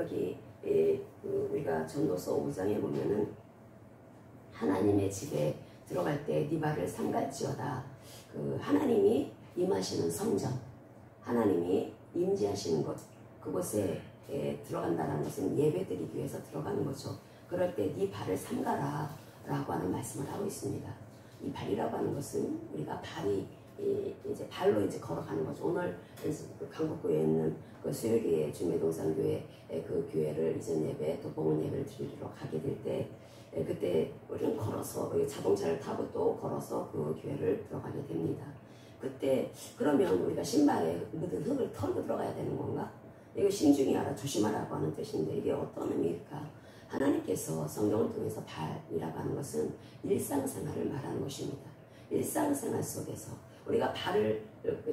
여기 우리가 전도서 5장에 보면은 하나님의 집에 들어갈 때 네 발을 삼갈지어다. 하나님이 임하시는 성전, 하나님이 임재하시는 곳, 그곳에 들어간다는 것은 예배드리기 위해서 들어가는 거죠. 그럴 때 네 발을 삼가라 라고 하는 말씀을 하고 있습니다. 이 발이라고 하는 것은 우리가 발이 이제 발로 이제 걸어가는 거죠. 오늘 강북구에 있는 그 수요일에 주매동산교회 그 교회를 이전 예배 또 봉헌 예배를 드리러 가게 될 때 그때 우리는 걸어서 자동차를 타고 또 걸어서 그 교회를 들어가게 됩니다. 그때 그러면 우리가 신발에 묻은 흙을 털고 들어가야 되는 건가? 이거 신중히 하라, 조심하라고 하는 뜻인데 이게 어떤 의미일까? 하나님께서 성경을 통해서 발이라고 하는 것은 일상생활을 말하는 것입니다. 일상생활 속에서 우리가 발을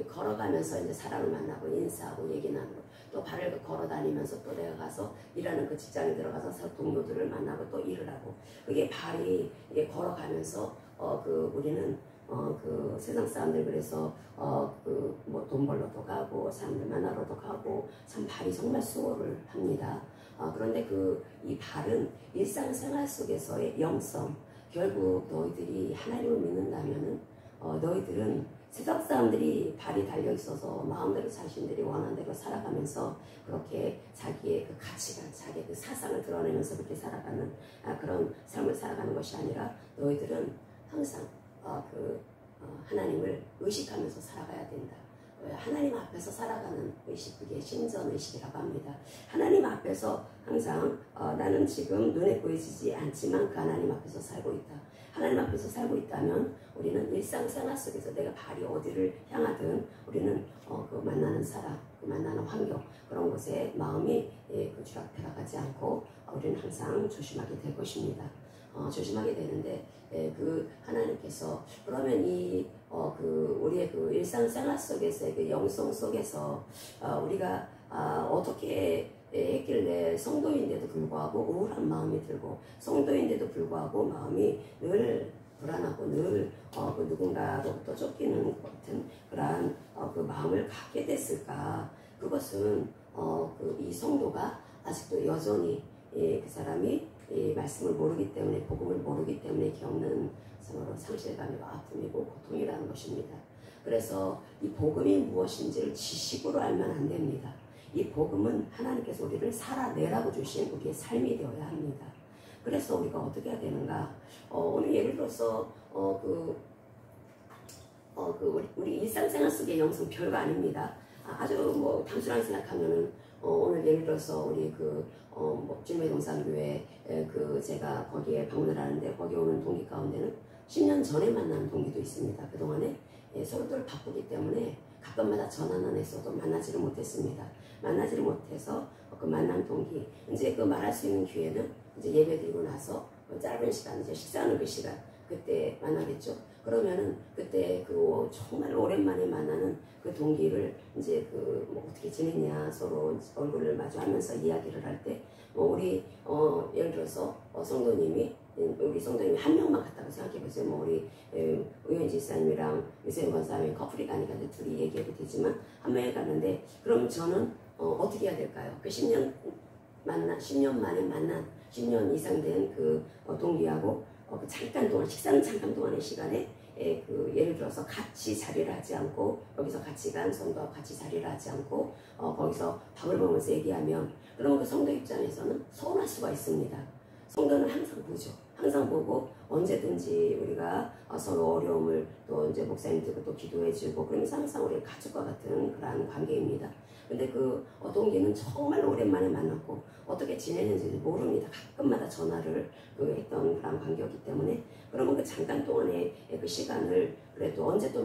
걸어가면서 이제 사람을 만나고 인사하고 얘기 나누고 또 발을 걸어 다니면서 또 내가 가서 일하는 그 직장에 들어가서 동료들을 만나고 또 일을 하고 그게 발이 걸어가면서 우리는 그 세상 사람들 그래서 뭐 돈 벌러도 가고 사람들 만나러도 가고 참 발이 정말 수고를 합니다. 그런데 이 발은 일상생활 속에서의 영성, 결국 너희들이 하나님을 믿는다면은 너희들은 세상 사람들이 발이 달려 있어서 마음대로 자신들이 원하는 대로 살아가면서 그렇게 자기의 그 가치관, 자기의 그 사상을 드러내면서 그렇게 살아가는 그런 삶을 살아가는 것이 아니라 너희들은 항상 하나님을 의식하면서 살아가야 된다. 하나님 앞에서 살아가는 의식, 그게 신전의식이라고 합니다. 하나님 앞에서 항상 나는 지금 눈에 보이지 않지만 그 하나님 앞에서 살고 있다. 하나님 앞에서 살고 있다면 우리는 일상생활 속에서 내가 발이 어디를 향하든 우리는 그 만나는 사람, 그 만나는 환경 그런 곳에 마음이 주락펴락하지 않고 우리는 항상 조심하게 될 것입니다. 조심하게 되는데 하나님께서 그러면 우리의 그 일상생활 속에서의 그 영성 속에서 우리가 어떻게 했길래 성도인데도 불구하고 우울한 마음이 들고 성도인데도 불구하고 마음이 늘 불안하고 늘 누군가로부터 쫓기는 것 같은 그러한 그 마음을 갖게 됐을까? 그것은 이 성도가 아직도 여전히 그 사람이 이 말씀을 모르기 때문에 복음을 모르기 때문에 겪는 서로 상실감이고 아픔이고 고통이라는 것입니다. 그래서 이 복음이 무엇인지를 지식으로 알면 안 됩니다. 이 복음은 하나님께서 우리를 살아내라고 주신 우리의 삶이 되어야 합니다. 그래서 우리가 어떻게 해야 되는가? 오늘 예를 들어서 우리 일상생활 속의 영성 별거 아닙니다. 아주 뭐 단순하게 생각하면은 오늘 예를 들어서 우리 주매동산교회 제가 거기에 방문을 하는데 거기 오는 동기 가운데는 10년 전에 만난 동기도 있습니다. 그동안에 서로들 바쁘기 때문에 가끔마다 전화는 했어도 만나지를 못했습니다. 만나지를 못해서 그 만난 동기 이제 말할 수 있는 기회는 이제 예배드리고 나서 짧은 시간 이제 식사하는 그 시간 그때 만나겠죠. 그러면은 그때 정말 오랜만에 만나는 그 동기를 이제 어떻게 지냈냐 서로 얼굴을 마주하면서 이야기를 할 때 우리 예를 들어서 우리 성도님이 한 명만 갔다고 생각해보세요. 우리 우현지 사님이랑 유세윤 권사님이 커플이 가니까 둘이 얘기해도 되지만 한 명이 갔는데 그럼 저는 어떻게 해야 될까요? 10년 만에 만난 10년 이상 된 동기하고 잠깐 동안 식사는 잠깐 동안의 시간에 예를 들어서 같이 자리를 하지 않고 여기서 같이 간 성도와 같이 자리를 하지 않고 거기서 밥을 먹으면서 얘기하면 그러면 그 성도 입장에서는 서운할 수가 있습니다. 성도는 항상 보죠. 항상 보고 언제든지 우리가 서로 어려움을 또 이제 목사님들과 또 기도해주고 그러면서 항상 우리 가족과 같은 그러한 관계입니다. 근데 동기는 정말 오랜만에 만났고 어떻게 지내는지 모릅니다. 가끔마다 전화를 했던 그런 관계였기 때문에 그러면 그 잠깐 동안의 그 시간을 그래도 언제 또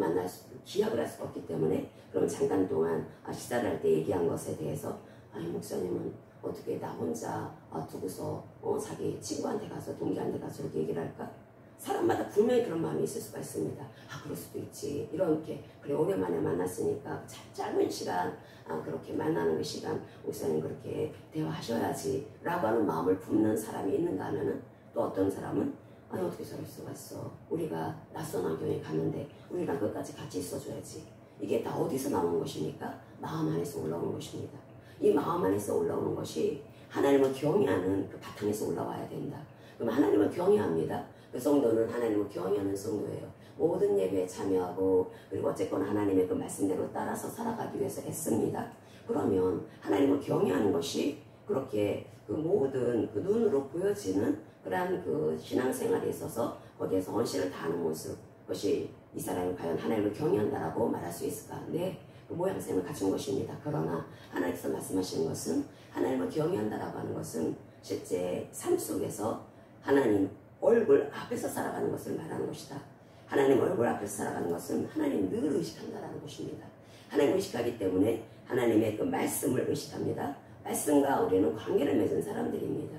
기약을 할 수가 없기 때문에 그러면 잠깐 동안 식사를 할 때 얘기한 것에 대해서 목사님은 어떻게 나 혼자 두고서 자기 친구한테 가서 동기한테 가서 이렇게 얘기를 할까? 사람마다 분명히 그런 마음이 있을 수가 있습니다. 그럴 수도 있지. 이렇게 그래 오랜만에 만났으니까 짧은 시간 그렇게 만나는 그 시간 목사님 그렇게 대화하셔야지 라고 하는 마음을 품는 사람이 있는가 하면은 또 어떤 사람은 어떻게 저럴 수가 있어. 우리가 낯선 환경에 갔는데 우리랑 끝까지 같이 있어줘야지. 이게 다 어디서 나오는 것입니까? 마음 안에서 올라오는 것입니다. 이 마음 안에서 올라오는 것이 하나님을 경외하는 그 바탕에서 올라와야 된다. 그럼 하나님을 경외합니다. 그 성도는 하나님을 경외하는 성도예요. 모든 예배에 참여하고 그리고 어쨌거나 하나님의 그 말씀대로 따라서 살아가기 위해서 애씁니다. 그러면 하나님을 경외하는 것이 그렇게 그 모든 그 눈으로 보여지는 그러한 그 신앙생활에 있어서 거기에서 헌신을 다하는 모습, 그것이 이 사람이 과연 하나님을 경외한다라고 말할 수 있을까? 네, 그 모양새를 갖춘 것입니다. 그러나 하나님께서 말씀하시는 것은 하나님을 경외한다라고 하는 것은 실제 삶 속에서 하나님 얼굴 앞에서 살아가는 것을 말하는 것이다. 하나님 얼굴 앞에서 살아가는 것은 하나님 늘 의식한다라는 것입니다. 하나님 의식하기 때문에 하나님의 그 말씀을 의식합니다. 말씀과 우리는 관계를 맺은 사람들입니다.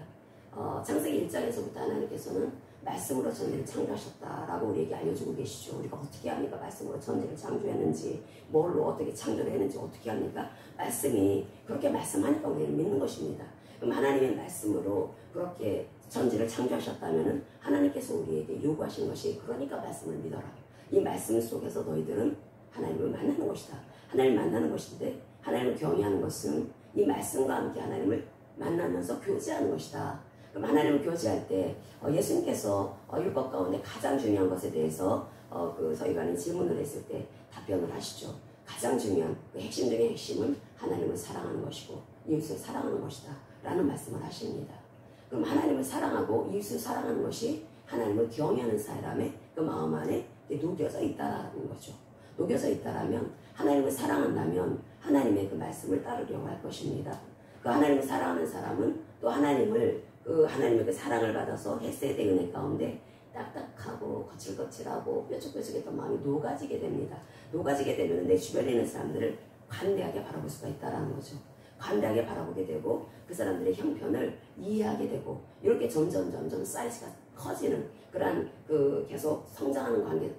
창세기 1장에서부터 하나님께서는 말씀으로 천지를 창조하셨다라고 우리에게 알려주고 계시죠. 우리가 어떻게 합니까? 말씀으로 천지를 창조했는지, 뭘로 어떻게 창조를 했는지 어떻게 합니까? 말씀이 그렇게 말씀하니까 우리는 믿는 것입니다. 그럼 하나님의 말씀으로 그렇게 천지를 창조하셨다면 하나님께서 우리에게 요구하신 것이 그러니까 말씀을 믿어라. 이 말씀 속에서 너희들은 하나님을 만나는 것이다. 하나님을 만나는 것인데 하나님을 경외하는 것은 이 말씀과 함께 하나님을 만나면서 교제하는 것이다. 그럼 하나님을 교제할 때 예수님께서 율법 가운데 가장 중요한 것에 대해서 그 서기관이 질문을 했을 때 답변을 하시죠. 가장 중요한 그 핵심 중의 핵심은 하나님을 사랑하는 것이고 이웃을 사랑하는 것이다 라는 말씀을 하십니다. 그럼 하나님을 사랑하고 이웃을 사랑하는 것이 하나님을 경외하는 사람의 그 마음 안에 녹여져 있다라는 거죠. 녹여져 있다라면 하나님을 사랑한다면 하나님의 그 말씀을 따르려고 할 것입니다. 그 하나님을 사랑하는 사람은 또 하나님의 그 사랑을 받아서 헤세드의 은혜 가운데 딱딱하고 거칠거칠하고 뾰족뾰족했던 마음이 녹아지게 됩니다. 녹아지게 되면 내 주변에 있는 사람들을 관대하게 바라볼 수가 있다는 거죠. 관대하게 바라보게 되고 그 사람들의 형편을 이해하게 되고 이렇게 점점 사이즈가 커지는 그러한 그 계속 성장하는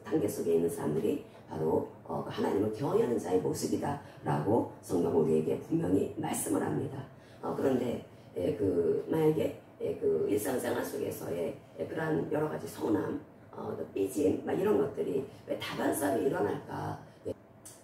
단계 속에 있는 사람들이 바로 하나님을 경외하는 자의 모습이다라고 성경은 우리에게 분명히 말씀을 합니다. 그런데 만약에 그 일상생활 속에서의 그러한 여러 가지 서운함, 삐짐, 이런 것들이 왜 다반사로 일어날까?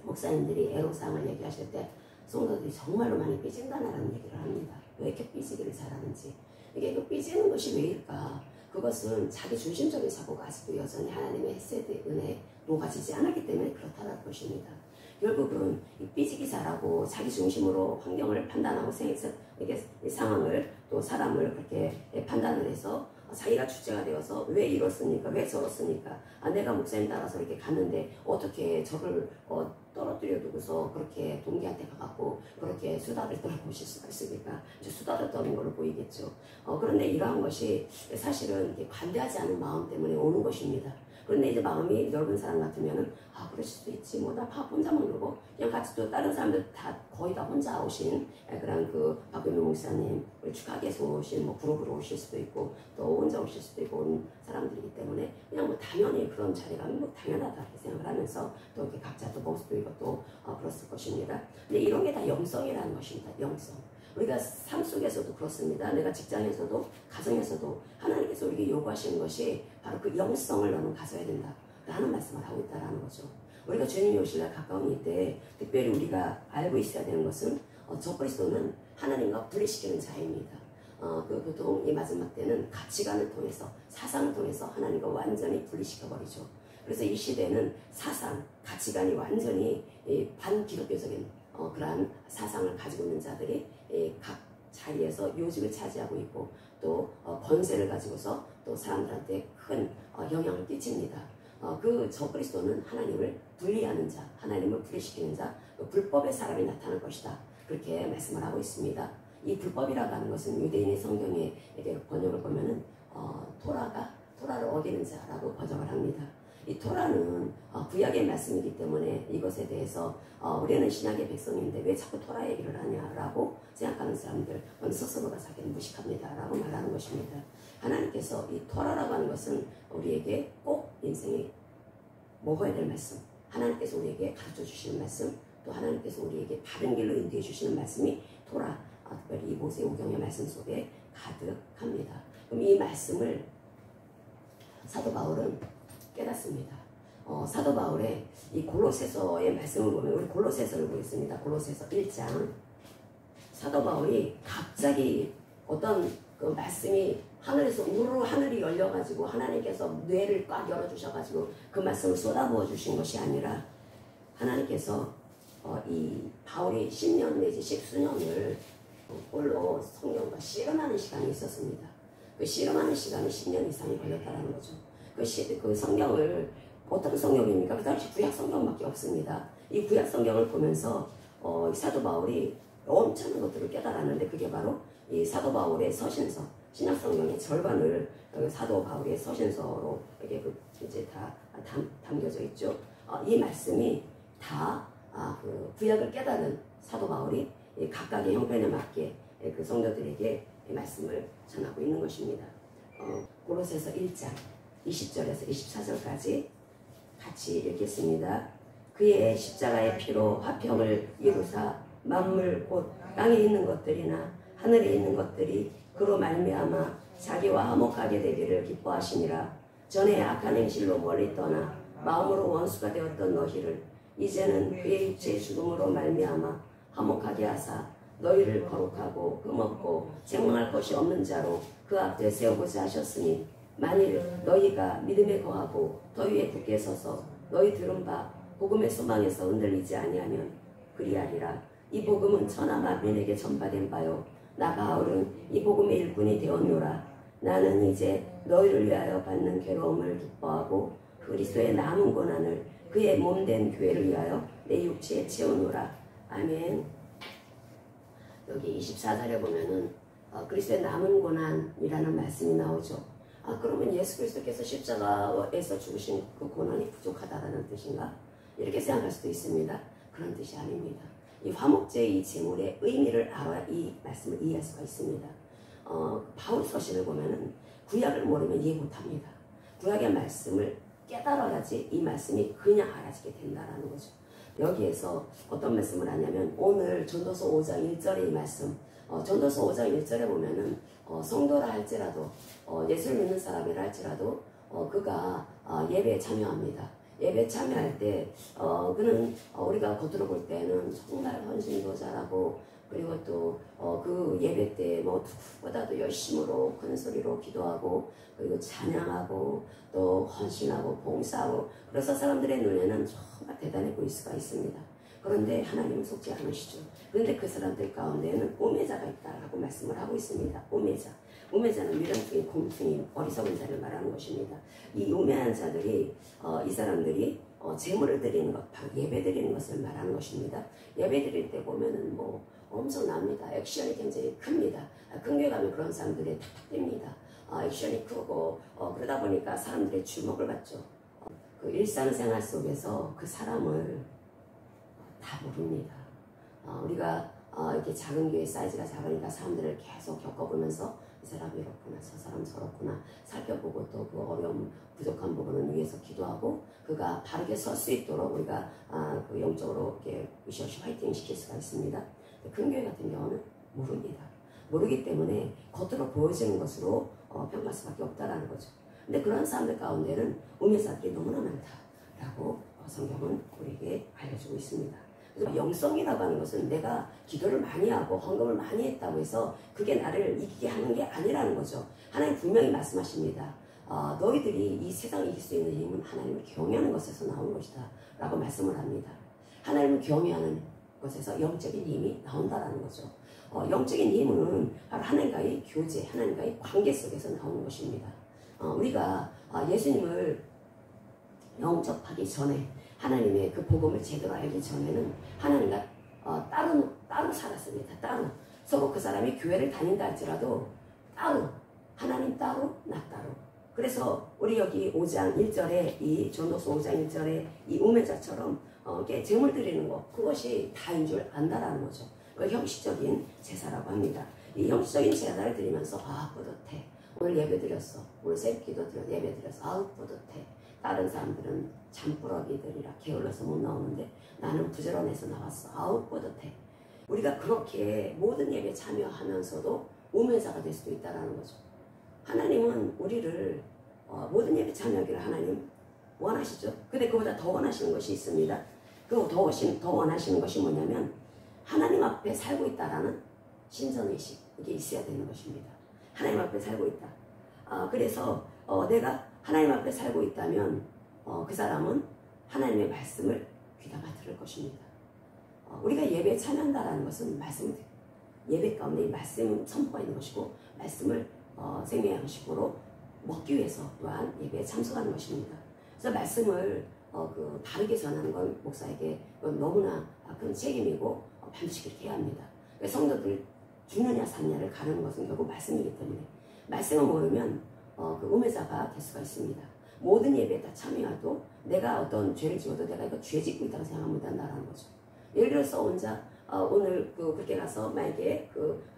목사님들이 애로사항을 얘기하실 때 성도들이 정말로 많이 삐진다라는 얘기를 합니다. 왜 이렇게 삐지기를 잘하는지. 이게 그 삐지는 것이 왜일까? 그것은 자기 중심적인 사고가 아직도 여전히 하나님의 헤세드 은혜에 녹아지지 않았기 때문에 그렇다는 것입니다. 결국은 이 삐지기 잘하고 자기 중심으로 환경을 판단하고 이렇게 상황을 또 사람을 그렇게 판단을 해서 자기가 주체가 되어서 왜 이렇습니까? 왜 저렇습니까? 내가 목사님 따라서 이렇게 갔는데 어떻게 저를 떨어뜨려 두고서 그렇게 동기한테 가갖고 그렇게 수다를 떨어보실 수가 있습니까? 수다를 떠는 걸로 보이겠죠. 그런데 이러한 것이 사실은 관대하지 않은 마음 때문에 오는 것입니다. 그런데 이제 마음이 넓은 사람 같으면은 그럴 수도 있지 뭐 나 밥 혼자 먹고 그냥 같이 또 다른 사람들 다 거의 다 혼자 오신 그런 그 박근우 목사님 우리 축하계에서 오신 뭐 그룹으로 오실 수도 있고 또 혼자 오실 수도 있고 온 사람들이기 때문에 그냥 뭐 당연히 그런 자리가 뭐 당연하다 이렇게 생각을 하면서 또 이렇게 각자 또 모습도 있고 또 그랬을 것입니다. 근데 이런 게 다 영성이라는 것입니다. 영성. 우리가 삶 속에서도 그렇습니다. 내가 직장에서도 가정에서도 하나님께서 우리에게 요구하시는 것이 바로 그 영성을 너는 가져야 된다 라는 말씀을 하고 있다는 거죠. 우리가 주님이 오실 날 가까운 이때 특별히 우리가 알고 있어야 되는 것은 저 그리스도는 하나님과 분리시키는 자입니다. 보통 이 마지막 때는 가치관을 통해서 사상을 통해서 하나님과 완전히 분리시켜버리죠. 그래서 이 시대는 사상, 가치관이 완전히 반기독교적인 그러한 사상을 가지고 있는 자들이 각 자리에서 요직을 차지하고 있고 또 권세를 가지고서 또 사람들한테 큰 영향을 끼칩니다. 저 그리스도는 하나님을 분리하는 자, 하나님을 분리시키는 자, 불법의 사람이 나타날 것이다. 그렇게 말씀을 하고 있습니다. 이 불법이라고 하는 것은 유대인의 성경에 이렇게 번역을 보면은 토라를 어기는 자라고 번역을 합니다. 이 토라는 구약의 말씀이기 때문에 이것에 대해서 우리는 신약의 백성인데 왜 자꾸 토라 얘기를 하냐라고 생각하는 사람들 스스로가 자기는 무식합니다 라고 말하는 것입니다. 하나님께서 이 토라라고 하는 것은 우리에게 꼭 인생에 먹어야 될 말씀, 하나님께서 우리에게 가르쳐 주시는 말씀, 또 하나님께서 우리에게 바른 길로 인도해 주시는 말씀이 토라, 특별히 이 모세오경의 말씀 속에 가득합니다. 그럼 이 말씀을 사도 바울은 깨닫습니다. 사도 바울의 이 골로새서의 말씀을 보면 우리 골로새서를 보겠습니다. 골로새서 1장 사도 바울이 갑자기 어떤 그 말씀이 하늘에서 우르르 하늘이 열려가지고 하나님께서 뇌를 꽉 열어주셔가지고 그 말씀을 쏟아부어 주신 것이 아니라 하나님께서 이 바울이 10년 내지 10수년을 홀로 성경과 씨름하는 시간이 있었습니다. 그 씨름하는 시간이 10년 이상이 걸렸다는 거죠. 그 성경을 어떤 성경입니까? 그 당시 구약 성경밖에 없습니다. 이 구약 성경을 보면서 사도 바울이 엄청난 것들을 깨달았는데 그게 바로 이 사도 바울의 서신서, 신약 성경의 절반을 사도 바울의 서신서로 이게 이제 다 담겨져 있죠. 이 말씀이 다 그 구약을 깨달은 사도 바울이 각각의 형편에 맞게 그 성도들에게 이 말씀을 전하고 있는 것입니다. 고로새서 1장 20절에서 24절까지 같이 읽겠습니다. 그의 십자가의 피로 화평을 이루사 만물 곧 땅에 있는 것들이나 하늘에 있는 것들이 그로 말미암아 자기와 화목하게 되기를 기뻐하시니라. 전에 악한 행실로 멀리 떠나 마음으로 원수가 되었던 너희를 이제는 그의 육체의 죽음으로 말미암아 화목하게 하사 너희를 거룩하고 흠없고 책망할 것이 없는 자로 그 앞에 세우고자 하셨으니 만일 너희가 믿음에 거하고 더 위에 굳게 서서 너희 들은 바 복음의 소망에서 흔들리지 아니하면 그리하리라. 이 복음은 천하 만민에게 전파된 바요 나 바울은 이 복음의 일꾼이 되었노라. 나는 이제 너희를 위하여 받는 괴로움을 기뻐하고 그리스도의 남은 고난을 그의 몸된 교회를 위하여 내 육체에 채우노라. 아멘. 여기 24절에 보면은 그리스도의 남은 고난이라는 말씀이 나오죠. 그러면 예수 그리스도께서 십자가에서 죽으신 그 고난이 부족하다라는 뜻인가? 이렇게 생각할 수도 있습니다. 그런 뜻이 아닙니다. 이 화목제의 이 제물의 의미를 알아야 이 말씀을 이해할 수가 있습니다. 바울 서신을 보면은 구약을 모르면 이해 못합니다. 구약의 말씀을 깨달아야지 이 말씀이 그냥 알아지게 된다라는 거죠. 여기에서 어떤 말씀을 하냐면 오늘 전도서 5장 1절의 이 말씀, 전도서 5장 1절에 보면은 성도라 할지라도 예수를 믿는 사람이라 할지라도 그가 예배에 참여합니다. 예배 참여할 때 그는 우리가 겉으로 볼 때는 정말 헌신도 잘하고 그리고 또 그 예배 때 뭐 누구보다도 열심으로 큰 소리로 기도하고 그리고 찬양하고 또 헌신하고 봉사하고 그래서 사람들의 눈에는 정말 대단해 보일 수가 있습니다. 그런데 하나님은 속지 않으시죠. 그런데 그 사람들 가운데에는 우매자가 있다라고 말씀을 하고 있습니다. 우매자는 미련증인 공증인 어리석은 자를 말하는 것입니다. 이 우매한 자들이 이 사람들이 제물을 드리는 것, 바로 예배 드리는 것을 말하는 것입니다. 예배 드릴 때 보면은 뭐 엄청납니다. 액션이 굉장히 큽니다. 큰 교회 가면 그런 사람들이 탁탁됩니다. 액션이 크고 그러다 보니까 사람들의 주목을 받죠. 그 일상생활 속에서 그 사람을 다 모릅니다. 우리가 이렇게 작은 교회 사이즈가 작으니까 사람들을 계속 겪어보면서 이 사람이 이렇구나 저 사람 저렇구나 살펴보고 또 그 어려움 부족한 부분을 위해서 기도하고 그가 바르게 설 수 있도록 우리가 그 영적으로 이렇게 으쌰으쌰 화이팅 시킬 수가 있습니다. 큰 교회 같은 경우는 모릅니다. 모르기 때문에 겉으로 보여지는 것으로 평가할 수밖에 없다라는 거죠. 근데 그런 사람들 가운데는 우매자들이 너무나 많다라고 성경은 우리에게 알려주고 있습니다. 그래서 영성이라고 하는 것은 내가 기도를 많이 하고 헌금을 많이 했다고 해서 그게 나를 이기게 하는 게 아니라는 거죠. 하나님 분명히 말씀하십니다. 너희들이 이 세상을 이길 수 있는 힘은 하나님을 경외하는 것에서 나온 것이다 라고 말씀을 합니다. 하나님을 경외하는 것에서 영적인 힘이 나온다라는 거죠. 영적인 힘은 바로 하나님과의 교제, 하나님과의 관계 속에서 나오는 것입니다. 우리가 예수님을 영접하기 전에 하나님의 그 복음을 제대로 알기 전에는 하나님과 따로 살았습니다. 따로. 서로 그 사람이 교회를 다닌다 할지라도 따로. 하나님 따로, 나 따로. 그래서 우리 여기 5장 1절에 이 전도서 5장 1절에 이 우매자처럼 이렇게 제물 드리는 것 그것이 다인 줄 안다라는 거죠. 그 형식적인 제사라고 합니다. 이 형식적인 제사를 드리면서 뿌듯해. 오늘 예배 드렸어. 오늘 새기도 예배 드렸어. 뿌듯해. 다른 사람들은 잠꾸러기들이라 게을러서 못 나오는데 나는 부지런해서 나왔어. 뿌듯해. 우리가 그렇게 모든 예배에 참여하면서도 우매자가 될 수도 있다는 거죠. 하나님은 우리를 모든 예배 참여하기를 하나님 원하시죠. 근데 그보다 더 원하시는 것이 있습니다. 그 더 원하시는 것이 뭐냐면 하나님 앞에 살고 있다라는 신전의식 이게 있어야 되는 것입니다. 하나님 앞에 살고 있다. 그래서 내가 하나님 앞에 살고 있다면 그 사람은 하나님의 말씀을 귀담아 들을 것입니다. 우리가 예배에 참여한다는 것은 말씀을 예배 가운데 말씀 선포가 있는 것이고 말씀을 생명의 양식으로 먹기 위해서 또한 예배에 참석하는 것입니다. 그래서 말씀을 바르게 전하는 건 목사에게 너무나 큰 책임이고 반드시 그렇게 해야 합니다. 성도들 죽느냐 사느냐를 가르는 것은 결국 말씀이기 때문에 말씀을 모르면 그 우매자가 될 수가 있습니다. 모든 예배에 다 참여해도 내가 어떤 죄를 지어도 내가 이거 죄 짓고 있다고 생각하면 못한다는 거죠. 예를 들어서 혼자 오늘 그렇게 가서 만약에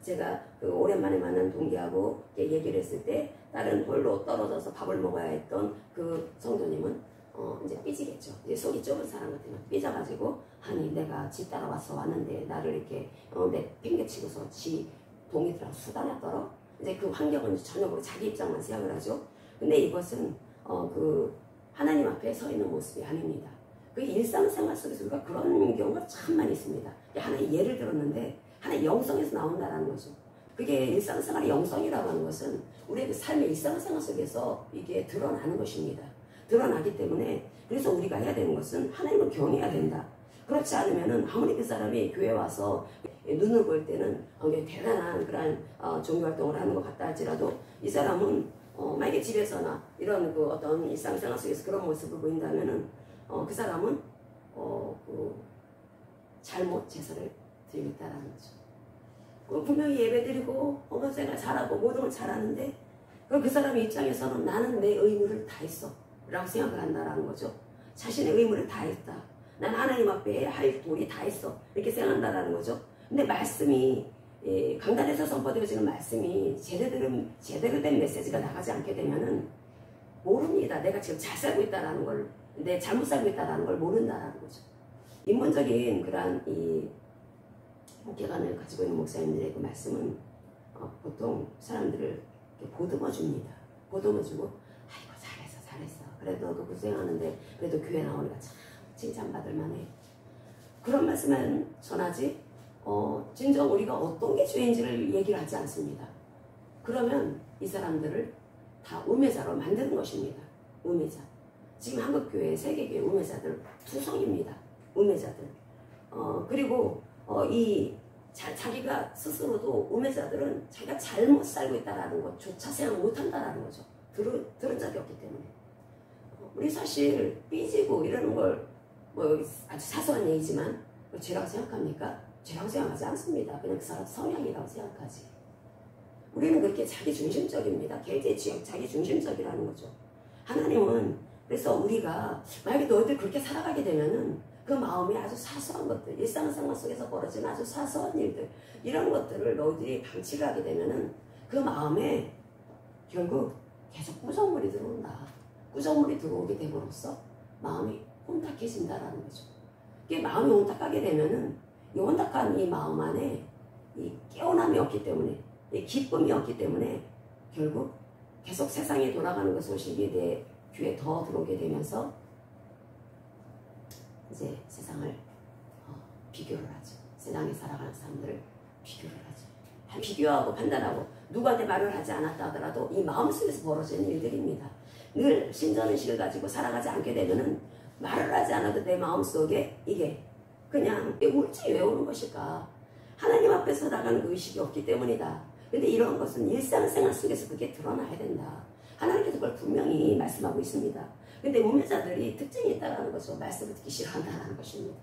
제가 오랜만에 만난 동기하고 얘기를 했을 때 다른 홀로 떨어져서 밥을 먹어야 했던 그 성도님은 이제 삐지겠죠. 이제 속이 좁은 사람 같으면 삐져가지고 아니 내가 지 따라와서 왔는데 나를 이렇게 팽개치고서 지 동이들하고 수다나 떨어. 이제 그 환경은 전혀 자기 입장만 생각을 하죠. 근데 이것은 하나님 앞에 서 있는 모습이 아닙니다. 그 일상생활 속에서 우리가 그런 경우가 참 많이 있습니다. 하나의 예를 들었는데 하나의 영성에서 나온다는 거죠. 그게 일상생활의 영성이라고 하는 것은 우리의 그 삶의 일상생활 속에서 이게 드러나는 것입니다. 드러나기 때문에 그래서 우리가 해야 되는 것은 하나님을 경외해야 된다. 그렇지 않으면은 아무리 그 사람이 교회 와서 눈을 볼 때는 대단한 그런 종교활동을 하는 것 같다 할지라도 이 사람은 만약에 집에서나 이런 어떤 일상생활 속에서 그런 모습을 보인다면은 그 사람은 잘못 제사를 드리고 있다는 거죠. 분명히 예배드리고 언어생활 잘하고 모든 걸 잘하는데 그 사람의 입장에서는 나는 내 의무를 다했어 라고 생각을 한다는 거죠. 자신의 의무를 다했다. 난 하나님 앞에 할 도리 다했어 이렇게 생각한다는 거죠. 근데 말씀이 강단에서 선포되어지는 말씀이 제대로 된 메시지가 나가지 않게 되면은 모릅니다. 내가 지금 잘 살고 있다는 걸, 내 잘못 살고 있다는 걸 모른다는 거죠. 인본적인 그러한 이 목회관을 가지고 있는 목사님들의 그 말씀은 보통 사람들을 보듬어 줍니다. 보듬어 주고 아이고 잘했어. 그래도 너 고생하는데 그래도 교회 나오니까 참 칭찬받을 만해. 그런 말씀은 전하지 진정 우리가 어떤 게 죄인지를 얘기를 하지 않습니다. 그러면 이 사람들을 다 우매자로 만드는 것입니다. 우매자. 지금 한국교회, 세계교회 우매자들 투성입니다. 우매자들. 그리고 자기가 스스로도 우매자들은 자기가 잘못 살고 있다는 것조차 생각 못한다는 거죠. 들은 적이 없기 때문에. 우리 사실 삐지고 이러는 걸 아주 사소한 얘기지만 죄라고 생각합니까? 죄라고 생각하지 않습니다. 그냥 그 사람 성향이라고 생각하지. 우리는 그렇게 자기중심적입니다. 굉장히 자기중심적이라는 거죠. 하나님은 그래서 우리가 만약에 너희들 그렇게 살아가게 되면은 그 마음이 아주 사소한 것들, 일상생활 속에서 벌어지는 아주 사소한 일들 이런 것들을 너희들이 방치를 하게 되면은 그 마음에 결국 계속 꾸정물이 들어온다. 꾸정물이 들어오게 됨으로써 마음이 혼탁해진다라는 거죠. 이게 마음이 혼탁하게 되면은 이 혼탁한 이 마음 안에 이 깨어남이 없기 때문에 이 기쁨이 없기 때문에 결국 계속 세상에 돌아가는 그 소식이 내 귀에 더 들어오게 되면서 이제 세상을 비교를 하죠. 세상에 살아가는 사람들을 비교를 하죠. 비교하고 판단하고 누구한테 말을 하지 않았다 하더라도 이 마음속에서 벌어지는 일들입니다. 늘 신전의식을 가지고 살아가지 않게 되면은 말을 하지 않아도 내 마음속에 이게 그냥 왜 오는 것일까? 하나님 앞에서 나가는 그 의식이 없기 때문이다. 근데 이런 것은 일상생활 속에서 그게 드러나야 된다. 하나님께서 그걸 분명히 말씀하고 있습니다. 근데 우매자들이 특징이 있다는 거죠. 말씀을 듣기 싫어한다는 것입니다.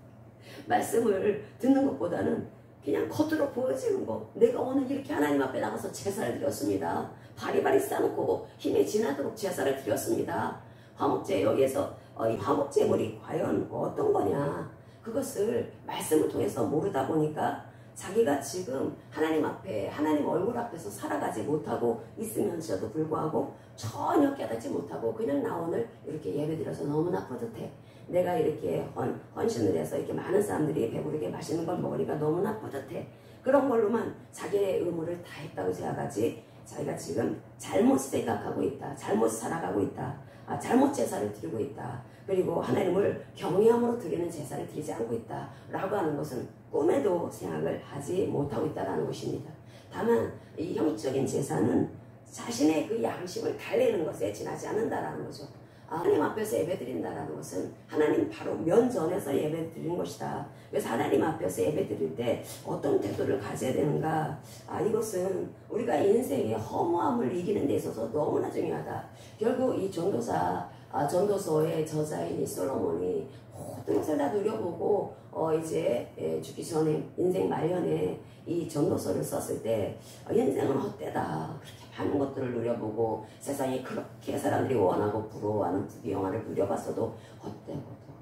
말씀을 듣는 것보다는 그냥 겉으로 보여지는 거. 내가 오늘 이렇게 하나님 앞에 나가서 제사를 드렸습니다. 바리바리 싸놓고 힘이 지나도록 제사를 드렸습니다. 화목제 여기에서 이 화목제물이 과연 어떤 거냐. 그것을 말씀을 통해서 모르다 보니까 자기가 지금 하나님 앞에 하나님 얼굴 앞에서 살아가지 못하고 있으면서도 불구하고 전혀 깨닫지 못하고 그냥 나 오늘 이렇게 예배드려서 너무나 뿌듯해. 내가 이렇게 헌신을 해서 이렇게 많은 사람들이 배부르게 맛있는 걸 먹으니까 너무나 뿌듯해. 그런 걸로만 자기의 의무를 다 했다고 생각하지 자기가 지금 잘못 생각하고 있다. 잘못 살아가고 있다. 잘못 제사를 드리고 있다. 그리고 하나님을 경외함으로 드리는 제사를 드리지 않고 있다. 라고 하는 것은 꿈에도 생각을 하지 못하고 있다는 것입니다. 다만 이 형적인 제사는 자신의 그 양심을 달래는 것에 지나지 않는다라는 거죠. 하나님 앞에서 예배드린다라는 것은 하나님 바로 면전에서 예배드리는 것이다. 그래서 하나님 앞에서 예배드릴 때 어떤 태도를 가져야 되는가? 이것은 우리가 인생의 허무함을 이기는 데 있어서 너무나 중요하다. 결국 이 전도서의 저자인 이 솔로몬이 모든 것을 다 누려보고 이제 죽기 전에 인생 말년에 이 전도서를 썼을 때 인생은 헛되다. 그렇게 많은 것들을 누려보고 세상이 그렇게 사람들이 원하고 부러워하는 부귀영화를 누려봤어도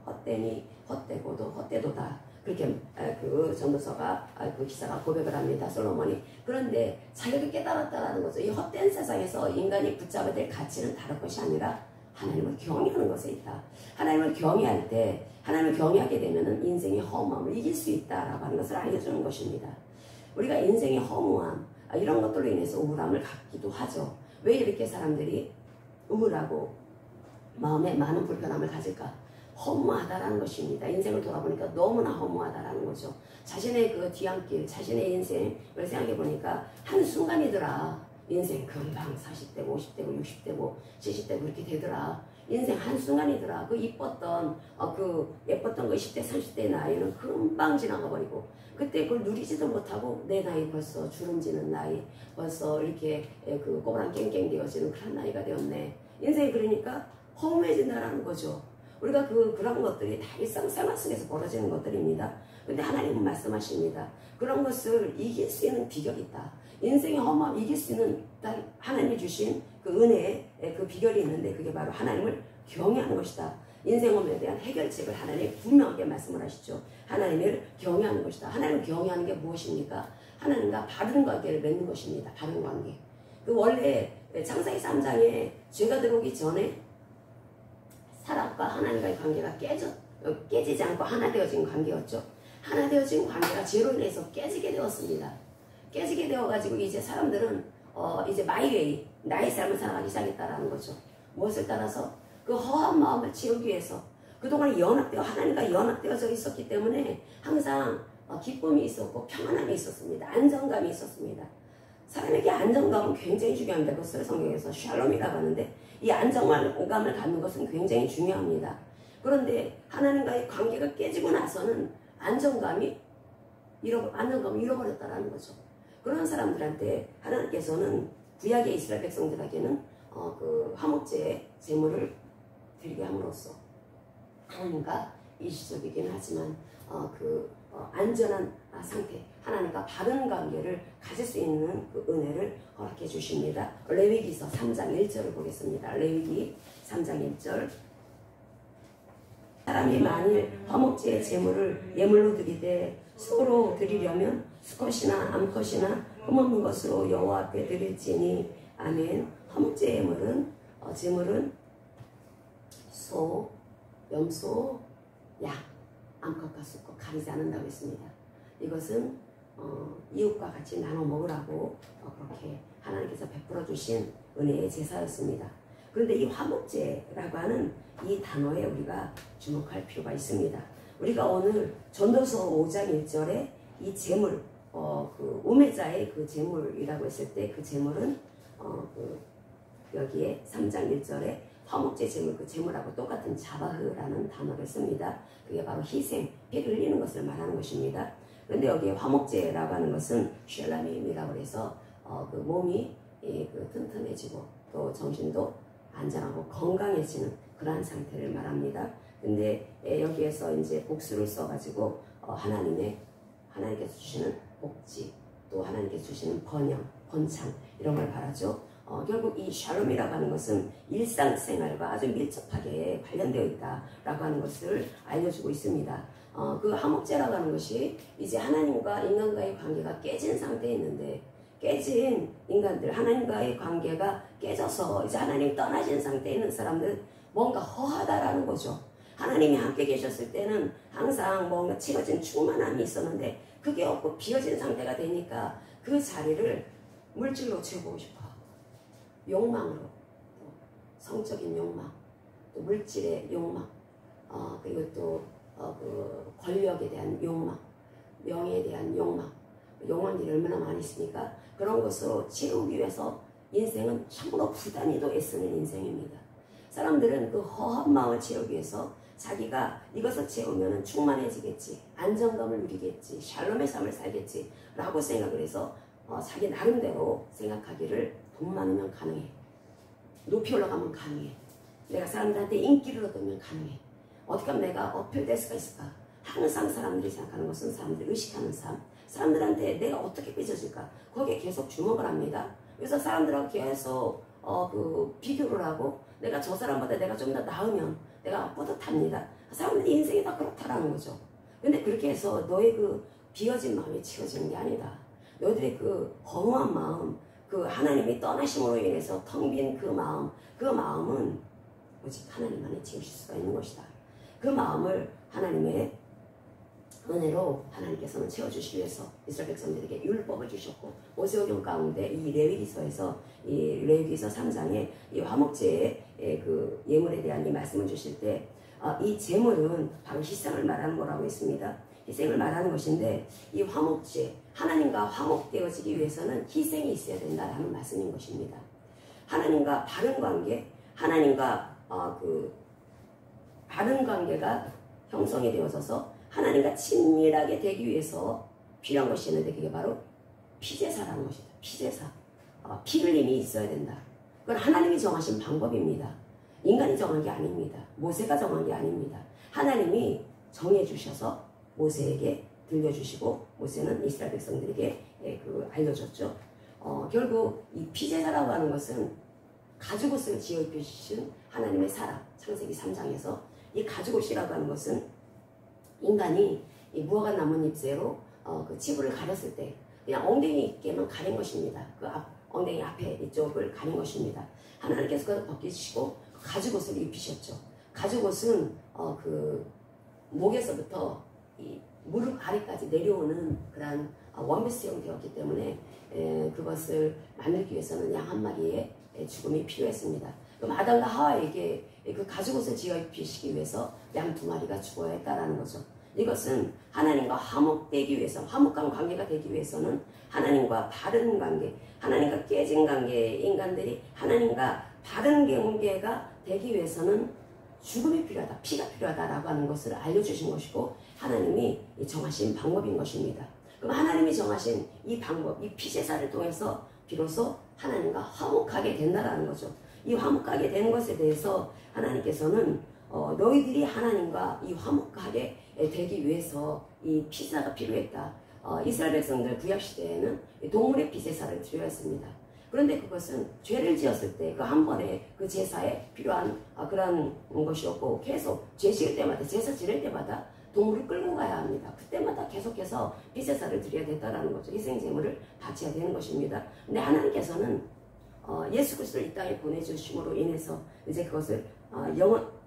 헛되고도 헛되도다. 그렇게 그 전도서가 그 기사가 고백을 합니다. 솔로몬이. 그런데 자기가 깨달았다라는 거죠. 이 헛된 세상에서 인간이 붙잡아야 될 가치는 다른 것이 아니라 하나님을 경외하는 것에 있다. 하나님을 경외할 때 하나님을 경외하게 되면 인생의 허무함을 이길 수 있다라고 하는 것을 알려주는 것입니다. 우리가 인생의 허무함 이런 것들로 인해서 우울함을 갖기도 하죠. 왜 이렇게 사람들이 우울하고 마음에 많은 불편함을 가질까? 허무하다라는 것입니다. 인생을 돌아보니까 너무나 허무하다라는 거죠. 자신의 그 뒤안길, 자신의 인생을 생각해 보니까 한순간이더라. 인생 금방 40대고 50대고 60대고 70대고 그렇게 되더라. 인생 한순간이더라. 그 예뻤던 그 20대 30대의 나이는 금방 지나가 버리고 그때 그걸 누리지도 못하고 내 나이 벌써 주름지는 나이, 벌써 이렇게 그 꼬부랑 깽깽 되어지는 그런 나이가 되었네. 인생이 그러니까 허무해진다라는 거죠. 우리가 그런 것들이 다 일상생활 속에서 벌어지는 것들입니다. 근데 하나님은 말씀하십니다. 그런 것을 이길 수 있는 비결이 있다. 인생의 허무함 이길 수 있는 하나님이 주신 그 은혜의 그 비결이 있는데 그게 바로 하나님을 경외하는 것이다. 인생 허무에 대한 해결책을 하나님이 분명하게 말씀을 하시죠. 하나님을 경외하는 것이다. 하나님을 경외하는 게 무엇입니까? 하나님과 바른 관계를 맺는 것입니다. 바른 관계. 그 원래 창세기 3장에 죄가 들어오기 전에 사람과 하나님과의 관계가 깨지지 않고 하나 되어진 관계였죠. 하나 되어진 관계가 죄로 인해서 깨지게 되었습니다. 깨지게 되어가지고 이제 사람들은 이제 마이웨이, 나의 삶을 살아가기 시작했다라는 거죠. 무엇을 따라서? 그 허한 마음을 채우기 위해서 그동안 하나님과 연합되어져 있었기 때문에 항상 기쁨이 있었고 평안함이 있었습니다. 안정감이 있었습니다. 사람에게 안정감은 굉장히 중요합니다. 그것을 성경에서 샬롬이라고 하는데 이 안정감을 갖는 것은 굉장히 중요합니다. 그런데 하나님과의 관계가 깨지고 나서는 안정감을 잃어버렸다라는 거죠. 그런 사람들한테 하나님께서는 구약의 이스라엘 백성들에게는 그 화목제의 제물을 드리게 함으로써 하나님과 일시적이긴 하지만 안전한 상태, 하나님과 바른 관계를 가질 수 있는 그 은혜를 허락해 주십니다. 레위기서 3장 1절을 보겠습니다. 레위기 3장 1절. 사람이 만일 화목제의 제물을 예물로 드리되 수고로 드리려면 수컷이나 암컷이나 흠없는 것으로 여호와 앞에 드릴지니 아멘. 화목제 제물은 소, 염소, 양, 암컷과 수컷 가리지 않는다고 했습니다. 이것은 이웃과 같이 나눠 먹으라고 그렇게 하나님께서 베풀어 주신 은혜의 제사였습니다. 그런데 이 화목제라고 하는 이 단어에 우리가 주목할 필요가 있습니다. 우리가 오늘 전도서 5장 1절에 이 제물, 그 우매자의 그 제물이라고 했을 때 그 제물은 여기에 3장 1절에 화목제 제물, 그 제물하고 똑같은 자바흐라는 단어를 씁니다. 그게 바로 희생, 피를 흘리는 것을 말하는 것입니다. 그런데 여기에 화목제라고 하는 것은 쉘라밈이라고 해서 그 몸이 튼튼해지고 또 정신도 안전하고 건강해지는 그러한 상태를 말합니다. 근데 여기에서 이제 복수를 써가지고 하나님께서 주시는 복지, 또 하나님께서 주시는 번영, 번창 이런 걸 바라죠. 결국 이 샬롬이라고 하는 것은 일상생활과 아주 밀접하게 관련되어 있다라고 하는 것을 알려주고 있습니다. 그 화목제라고 하는 것이 이제 하나님과 인간과의 관계가 깨진 상태에 있는데 깨진 인간들, 하나님과의 관계가 깨져서 이제 하나님 떠나신 상태에 있는 사람들은 뭔가 허하다라는 거죠. 하나님이 함께 계셨을 때는 항상 뭔가 채워진 충만함이 있었는데 그게 없고 비어진 상태가 되니까 그 자리를 물질로 채우고 싶어. 욕망으로, 또 성적인 욕망, 또 물질의 욕망, 그리고 또 그 권력에 대한 욕망, 명예에 대한 욕망, 욕망들이 얼마나 많이 있습니까? 그런 것으로 채우기 위해서 인생은 참으로 부단히도 애쓰는 인생입니다. 사람들은 그 허한 마음을 채우기 위해서 자기가 이것을 채우면 충만해지겠지, 안정감을 누리겠지, 샬롬의 삶을 살겠지 라고 생각을 해서 자기 나름대로 생각하기를 돈 많으면 가능해, 높이 올라가면 가능해, 내가 사람들한테 인기를 얻으면 가능해, 어떻게 하면 내가 어필될 수가 있을까. 항상 사람들이 생각하는 것은 사람들이 의식하는 삶, 사람들한테 내가 어떻게 삐져질까, 거기에 계속 주목을 합니다. 그래서 사람들하고 계속 비교를 하고 내가 저 사람보다 내가 좀 더 나으면 내가 뿌듯합니다. 사람들이 인생이 다 그렇다라는 거죠. 근데 그렇게 해서 너의 그 비어진 마음이 채워지는 게 아니다. 너희들의 그 허무한 마음, 그 하나님이 떠나심으로 인해서 텅 빈 그 마음은 오직 하나님만이 채우실 수가 있는 것이다. 그 마음을 하나님의 은혜로 하나님께서는 채워주시기 위해서 이스라엘 백성들에게 율법을 주셨고, 모세오경 가운데 이 레위기서에서 이 레위기서 3장에 이 화목제의 그 예물에 대한 이 말씀을 주실 때 이 제물은 바로 희생을 말하는 거라고 했습니다. 희생을 말하는 것인데, 이 화목제, 하나님과 화목되어지기 위해서는 희생이 있어야 된다라는 말씀인 것입니다. 하나님과 바른 관계, 하나님과 바른 관계가 형성이 되어져서 하나님과 친밀하게 되기 위해서 필요한 것이 있는데, 그게 바로 피제사라는 것이다. 피제사. 피 흘림이 있어야 된다. 그건 하나님이 정하신 방법입니다. 인간이 정한 게 아닙니다. 모세가 정한 게 아닙니다. 하나님이 정해주셔서 모세에게 들려주시고, 모세는 이스라엘 백성들에게 알려줬죠. 결국 이 피제사라고 하는 것은 가죽옷을 지어 입히신 하나님의 사람, 창세기 3장에서 이 가죽옷이라고 하는 것은 인간이 이 무화과 나뭇잎새로 그 치부를 가렸을 때 그냥 엉덩이께만 가린 것입니다. 그 엉덩이 앞에 이쪽을 가린 것입니다. 하나님께서 그것을 벗기시고 가죽옷을 입히셨죠. 가죽옷은 그 목에서부터 이 무릎 아래까지 내려오는 그런 원피스형 되었기 때문에 그것을 만들기 위해서는 양 한 마리의 죽음이 필요했습니다. 그럼 아담과 하와에게 그 가죽옷을 지어 입히시기 위해서 양 2마리가 죽어야 했다라는 거죠. 이것은 하나님과 화목되기 위해서, 화목한 관계가 되기 위해서는 하나님과 바른 관계, 하나님과 깨진 관계의 인간들이 하나님과 바른 관계가 되기 위해서는 죽음이 필요하다, 피가 필요하다라고 하는 것을 알려주신 것이고, 하나님이 정하신 방법인 것입니다. 그럼 하나님이 정하신 이 방법, 이 피제사를 통해서 비로소 하나님과 화목하게 된다라는 거죠. 이 화목하게 되는 것에 대해서 하나님께서는 너희들이 하나님과 이 화목하게 되기 위해서 이 피제사가 필요했다. 이스라엘 백성들 구약시대에는 동물의 피제사를 드려야 했습니다. 그런데 그것은 죄를 지었을 때 그 한 번에 그 제사에 필요한 그런 것이었고, 계속 죄 지을 때마다, 제사 지낼 때마다 동물을 끌고 가야 합니다. 그때마다 계속해서 피제사를 드려야 됐다라는 거죠. 희생제물을 바쳐야 되는 것입니다. 근데 하나님께서는 예수 그리스도를 이 땅에 보내주심으로 인해서 이제 그것을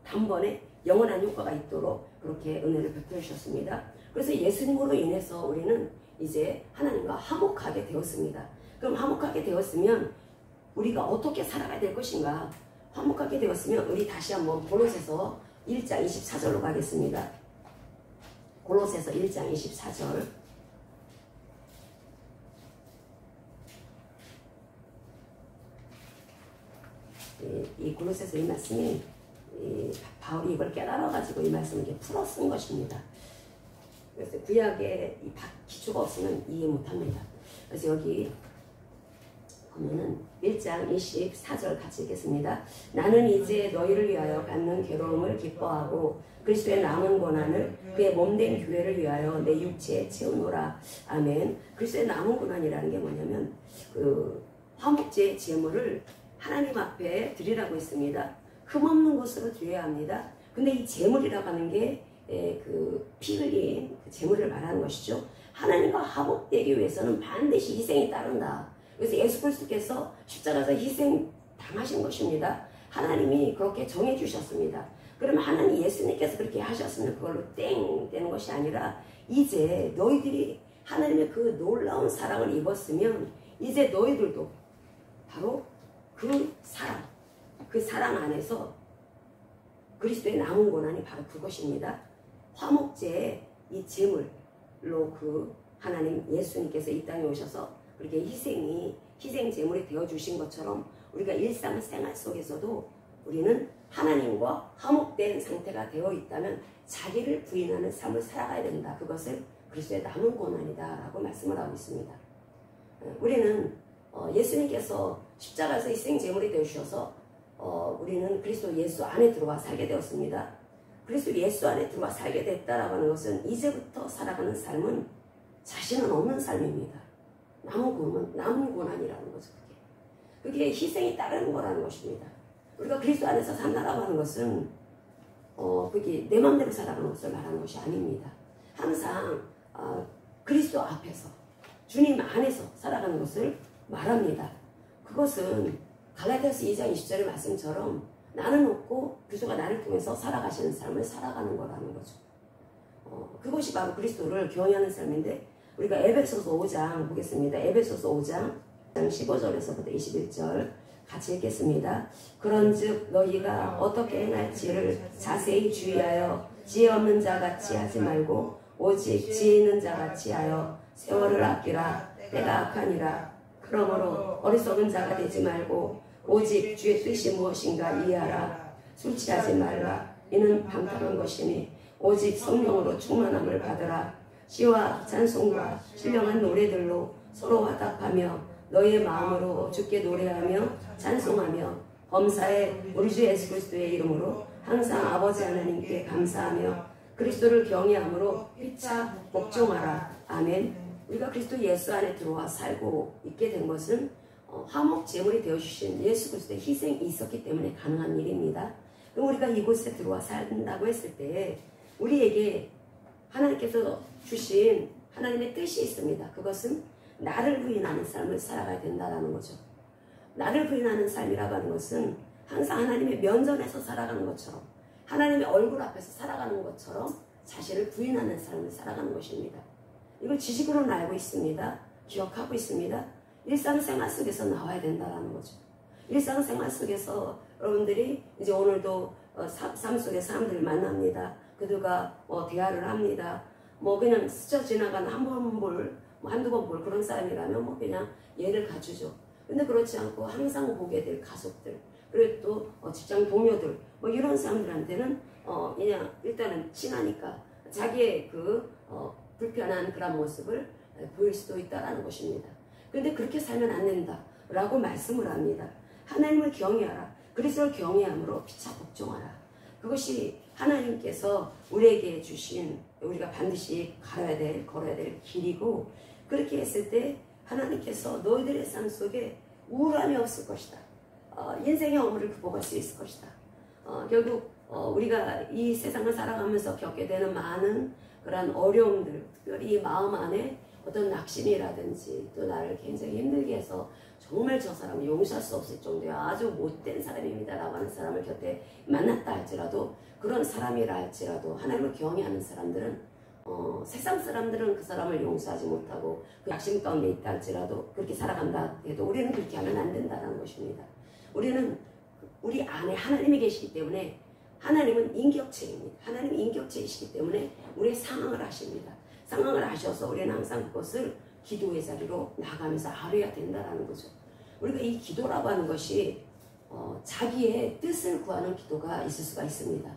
단번에 영원한 효과가 있도록 그렇게 은혜를 베풀어 주셨습니다. 그래서 예수님으로 인해서 우리는 이제 하나님과 화목하게 되었습니다. 그럼 화목하게 되었으면 우리가 어떻게 살아가야 될 것인가? 화목하게 되었으면 우리 다시 한번 골로새서 1장 24절로 가겠습니다. 골로새서 1장 24절. 이 골로새서 이 말씀이 바울이 이걸 깨달아가지고 이 말씀을 이렇게 풀어 쓴 것입니다. 그래서 구약에 이 기초가 없으면 이해 못합니다. 그래서 여기 보면은 1장 24절 같이 읽겠습니다. 나는 이제 너희를 위하여 받는 괴로움을 기뻐하고 그리스도의 남은 고난을 그의 몸된 교회를 위하여 내 육체에 채우노라. 아멘. 그리스도의 남은 고난이라는 게 뭐냐면 그 화목제의 제물을 하나님 앞에 드리라고 했습니다. 흠없는 곳으로 드려야 합니다. 근데 이 제물이라고 하는 게 그 피 흘린 그 제물을 말하는 것이죠. 하나님과 화목되기 위해서는 반드시 희생이 따른다. 그래서 예수 그리스도께서 십자가에서 희생 당하신 것입니다. 하나님이 그렇게 정해 주셨습니다. 그러면 하나님 예수님께서 그렇게 하셨으면 그걸로 땡 되는 것이 아니라, 이제 너희들이 하나님의 그 놀라운 사랑을 입었으면 이제 너희들도 바로 그 사랑 안에서 그리스도의 남은 고난이 바로 그것입니다. 화목제의 이 제물로 그 하나님 예수님께서 이 땅에 오셔서 그렇게 희생 제물이 되어 주신 것처럼 우리가 일상생활 속에서도 우리는 하나님과 화목된 상태가 되어 있다면 자기를 부인하는 삶을 살아가야 된다. 그것을 그리스도의 남은 고난이다 라고 말씀을 하고 있습니다. 우리는 예수님께서 십자가에서 희생 제물이 되어 주셔서 우리는 그리스도 예수 안에 들어와 살게 되었습니다. 그리스도 예수 안에 들어와 살게 됐다라고 하는 것은 이제부터 살아가는 삶은 자신은 없는 삶입니다. 남은 고난이라는 거죠. 그게 희생이 따르는 거라는 것입니다. 우리가 그리스도 안에서 산다라고 하는 것은 그게 내 마음대로 살아가는 것을 말하는 것이 아닙니다. 항상 그리스도 앞에서 주님 안에서 살아가는 것을 말합니다. 그것은 갈라디아서 2장 20절의 말씀처럼 나는 없고 그리스도가 나를 통해서 살아가시는 삶을 살아가는 거라는 거죠. 그것이 바로 그리스도를 경외하는 삶인데 우리가 에베소서 5장 보겠습니다. 에베소서 5장 15절에서부터 21절 같이 읽겠습니다. 그런즉 너희가 어떻게 행할지를 자세히 주의하여 지혜 없는 자같이 하지 말고 오직 지혜 있는 자같이 하여 세월을 아끼라. 때가 악하니라. 그러므로 어리석은 자가 되지 말고 오직 주의 뜻이 무엇인가 이해하라. 술 취하지 말라. 이는 방탕한 것이니 오직 성령으로 충만함을 받으라. 시와 찬송과 신령한 노래들로 서로 화답하며 너희의 마음으로 주께 노래하며 찬송하며 범사에 우리 주 예수 그리스도의 이름으로 항상 아버지 하나님께 감사하며 그리스도를 경외함으로 피차 복종하라. 아멘. 우리가 그리스도 예수 안에 들어와 살고 있게 된 것은 화목 제물이 되어주신 예수 그리스도의 희생이 있었기 때문에 가능한 일입니다. 그럼 우리가 이곳에 들어와 산다고 했을 때 우리에게 하나님께서 주신 하나님의 뜻이 있습니다. 그것은 나를 부인하는 삶을 살아가야 된다는 거죠. 나를 부인하는 삶이라고 하는 것은 항상 하나님의 면전에서 살아가는 것처럼 하나님의 얼굴 앞에서 살아가는 것처럼 자신을 부인하는 삶을 살아가는 것입니다. 이걸 지식으로는 알고 있습니다. 기억하고 있습니다. 일상생활 속에서 나와야 된다는 거죠. 일상생활 속에서 여러분들이 이제 오늘도 삶 속에 사람들을 만납니다. 그들과 대화를 합니다. 그냥 스쳐 지나가는 한두 번 볼 그런 사람이라면 그냥 예를 갖추죠. 근데 그렇지 않고 항상 보게 될 가족들, 그리고 또 직장 동료들, 이런 사람들한테는 그냥 일단은 친하니까 자기의 불편한 그런 모습을 보일 수도 있다는 것입니다. 그런데 그렇게 살면 안 된다라고 말씀을 합니다. 하나님을 경외하라. 그리스도를 경외함으로 피차 복종하라. 그것이 하나님께서 우리에게 주신 우리가 반드시 걸어야 될 길이고 그렇게 했을 때 하나님께서 너희들의 삶 속에 우울함이 없을 것이다. 인생의 어물을 극복할 수 있을 것이다. 결국 우리가 이 세상을 살아가면서 겪게 되는 많은 그런 어려움들, 특별히 마음 안에 어떤 낙심이라든지 또 나를 굉장히 힘들게 해서 정말 저 사람을 용서할 수 없을 정도의 아주 못된 사람입니다 라고 하는 사람을 곁에 만났다 할지라도 그런 사람이라 할지라도 하나님을 경외하는 사람들은 세상 사람들은 그 사람을 용서하지 못하고 그 낙심 가운데 있다 할지라도 그렇게 살아간다 해도 우리는 그렇게 하면 안 된다는 것입니다. 우리는 우리 안에 하나님이 계시기 때문에 하나님은 인격체입니다. 하나님이 인격체이시기 때문에 우리의 상황을 아십니다. 상황을 아셔서 우리는 항상 그것을 기도의 자리로 나가면서 아뢰야 된다는 거죠. 우리가 이 기도라고 하는 것이 자기의 뜻을 구하는 기도가 있을 수가 있습니다.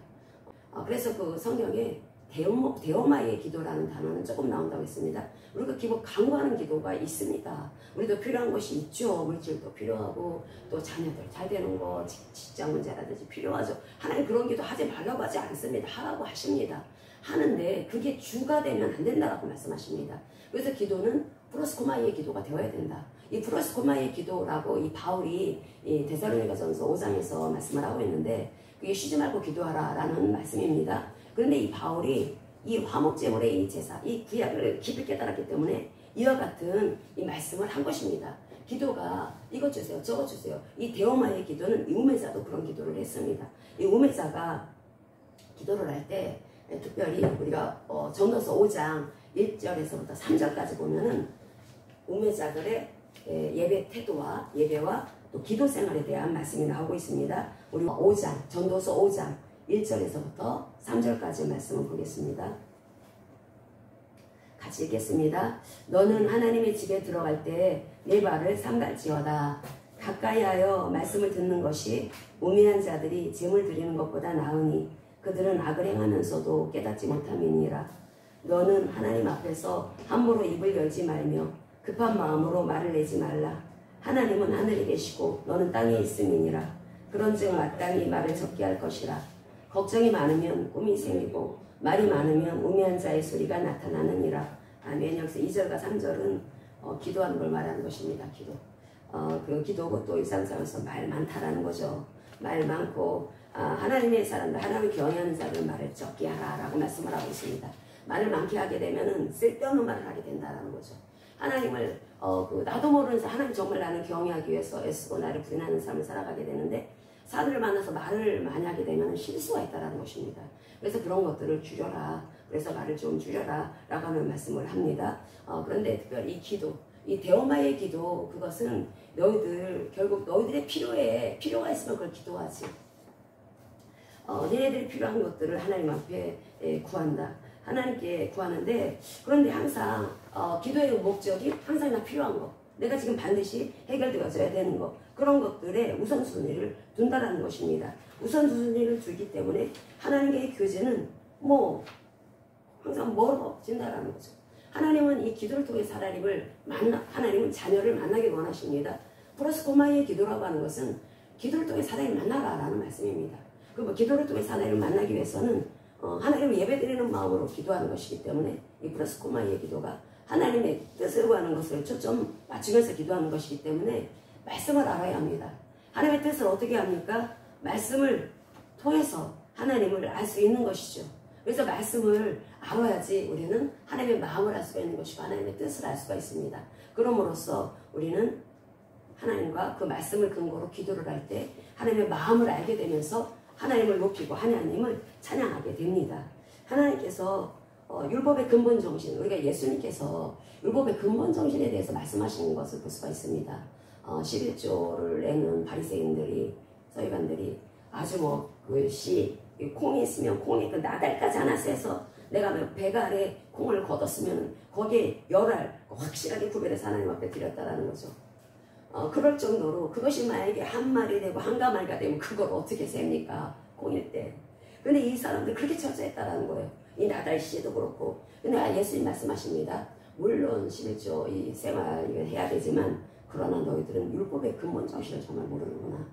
그래서 그 성경에 데오마의 기도라는 단어는 조금 나온다고 했습니다. 우리가 기본 간구하는 기도가 있습니다. 우리도 필요한 것이 있죠. 물질도 필요하고 또 자녀들 잘 되는 거, 직장 문제라든지 필요하죠. 하나님 그런 기도 하지 말라고 하지 않습니다. 하라고 하십니다. 하는데 그게 주가 되면 안 된다라고 말씀하십니다. 그래서 기도는 프로스코마이의 기도가 되어야 된다. 이 프로스코마이의 기도라고 이 바울이 데살로니가전서 5장에서 말씀을 하고 있는데 그게 쉬지 말고 기도하라 라는 말씀입니다. 그런데 이 바울이 이 화목제물의 이 제사, 이 구약을 깊이 깨달았기 때문에 이와 같은 이 말씀을 한 것입니다. 기도가 이것 주세요, 저것 주세요. 이 데오마의 기도는 이 우매자도 그런 기도를 했습니다. 이 우매자가 기도를 할 때 특별히 우리가 전도서 5장 1절에서부터 3절까지 보면은 우매자들의 예배 태도와 예배와 또 기도 생활에 대한 말씀이 나오고 있습니다. 우리 전도서 5장 1절에서부터 3절까지 말씀을 보겠습니다. 같이 같이 읽겠습니다. 너는 하나님의 집에 들어갈 때 내 발을 삼갈지어다. 가까이하여 말씀을 듣는 것이 우매한 자들이 재물 드리는 것보다 나으니 그들은 악을 행하면서도 깨닫지 못함이니라. 너는 하나님 앞에서 함부로 입을 열지 말며 급한 마음으로 말을 내지 말라. 하나님은 하늘에 계시고 너는 땅에 있음이니라. 그런즉 마땅히 말을 적게 할 것이라. 걱정이 많으면 꿈이 생기고 말이 많으면 우매한 자의 소리가 나타나느니라. 아멘. 여기서 2절과 3절은 기도하는 걸 말하는 것입니다. 기도. 그 기도고 또 일상생활에서 말 많다라는 거죠. 말 많고 하나님의 사람들, 하나님을 경외하는 자들은 말을 적게 하라라고 말씀을 하고 있습니다. 말을 많게 하게 되면은 쓸데없는 말을 하게 된다라는 거죠. 하나님을 나도 모르는 하나님 정말 나는 경외하기 위해서 애쓰고 나를 부인하는 삶을 살아가게 되는데 사람들을 만나서 말을 많이 하게 되면 실수가 있다는 것입니다. 그래서 그런 것들을 줄여라. 그래서 말을 좀 줄여라 라고 하는 말씀을 합니다. 그런데 특별히 이 기도, 이 데오마의 기도, 그것은 결국 너희들의 필요가 있으면 그걸 기도하지. 너희들이 필요한 것들을 하나님 앞에 구한다. 하나님께 구하는데, 그런데 항상 기도의 목적이 항상 나 필요한 거, 내가 지금 반드시 해결되어져야 되는 거, 그런 것들에 우선순위를 둔다라는 것입니다. 우선순위를 두기 때문에 하나님과의 교제는 항상 멀어진다라는 거죠. 하나님은 이 기도를 통해 하나님은 자녀를 만나길 원하십니다. 프로스코마의 기도라고 하는 것은 기도를 통해 하나님을 만나라라는 말씀입니다. 기도를 통해 하나님을 만나기 위해서는 하나님을 예배드리는 마음으로 기도하는 것이기 때문에 이 프로스코마의 기도가 하나님의 뜻을 구하는 것을 초점 맞추면서 기도하는 것이기 때문에 말씀을 알아야 합니다. 하나님의 뜻을 어떻게 합니까? 말씀을 통해서 하나님을 알 수 있는 것이죠. 그래서 말씀을 알아야지 우리는 하나님의 마음을 알 수가 있는 것이고 하나님의 뜻을 알 수가 있습니다. 그럼으로써 우리는 하나님과 그 말씀을 근거로 기도를 할 때 하나님의 마음을 알게 되면서 하나님을 높이고 하나님을 찬양하게 됩니다. 하나님께서 율법의 근본 정신, 우리가 예수님께서 율법의 근본 정신에 대해서 말씀하시는 것을 볼 수가 있습니다. 11조를 내는 바리새인들이, 서기관들이 아주 콩이 있으면 콩이 그 나달까지 하나 세서 내가 배가 아래 콩을 걷었으면 거기에 열알 확실하게 구별해서 하나님 앞에 드렸다라는 거죠. 그럴 정도로 그것이 만약에 한 마리 되고 한 가마리가 되면 그걸 어떻게 셉니까? 콩일 때. 근데 이 사람들 그렇게 처지했다라는 거예요. 이 나달 씨도 그렇고. 근데 예수님 말씀하십니다. 물론 11조 이 생활을 해야 되지만 그러나 너희들은 율법의 근본 정신을 정말 모르는구나.